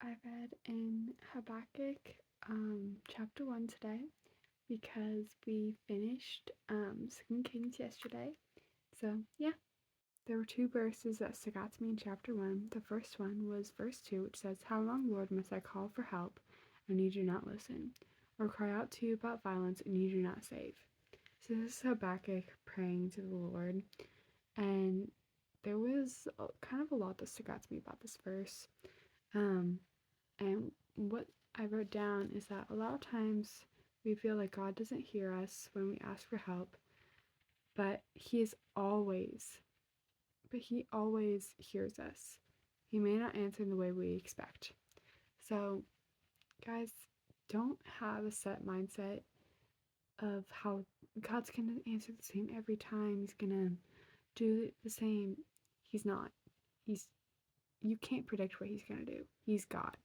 I read in Habakkuk chapter 1 today because we finished 2 Kings yesterday. So, yeah, there were two verses that stuck out to me in chapter 1. The first one was verse 2, which says, "How long, Lord, must I call for help, and you do not listen, or cry out to you about violence, and you do not save?" So, this is Habakkuk praying to the Lord, and there was kind of a lot that stuck out to me about this verse. And what I wrote down is that a lot of times we feel like God doesn't hear us when we ask for help, but He always hears us. He may not answer in the way we expect. So, guys, don't have a set mindset of how God's gonna answer the same every time. He's gonna do the same. He's not. You can't predict what He's gonna do. He's God.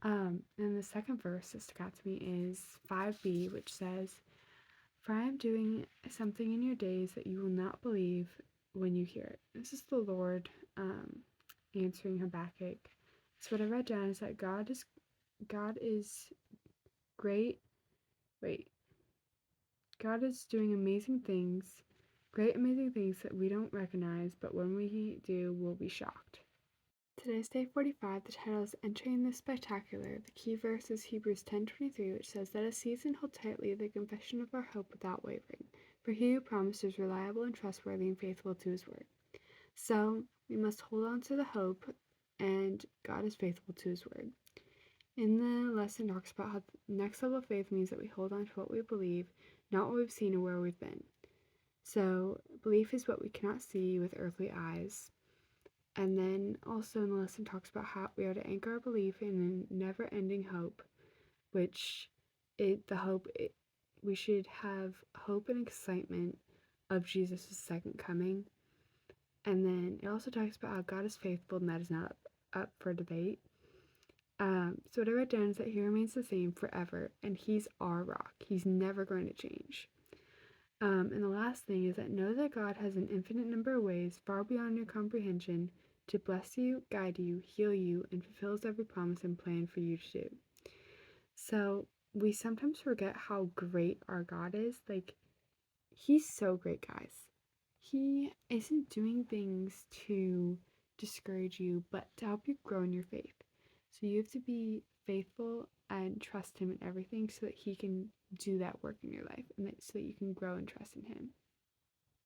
And the second verse that stuck out to me is 5b, which says, "For I am doing something in your days that you will not believe when you hear it." This is the Lord answering Habakkuk. So what I read down is that God is great. God is doing great amazing things that we don't recognize, but when we do, we'll be shocked. Today's day 45, the title is Entering the Spectacular. The key verse is Hebrews 10:23, which says, "Let us seize and hold tightly the confession of our hope without wavering, for he who promised is reliable and trustworthy and faithful to his word." So we must hold on to the hope, and God is faithful to his word. In the lesson, talks about how next level of faith means that we hold on to what we believe, not what we've seen or where we've been. So belief is what we cannot see with earthly eyes. And then also in the lesson talks about how we are to anchor our belief in a never-ending hope, which we should have hope and excitement of Jesus' second coming. And then it also talks about how God is faithful and that is not up for debate. So what I wrote down is that He remains the same forever, and He's our rock. He's never going to change. And the last thing is that know that God has an infinite number of ways far beyond your comprehension to bless you, guide you, heal you, and fulfills every promise and plan for you to do. So we sometimes forget how great our God is. Like, He's so great, guys. He isn't doing things to discourage you, but to help you grow in your faith. So you have to be faithful and trust Him in everything so that He can do that work in your life, and so that you can grow and trust in Him.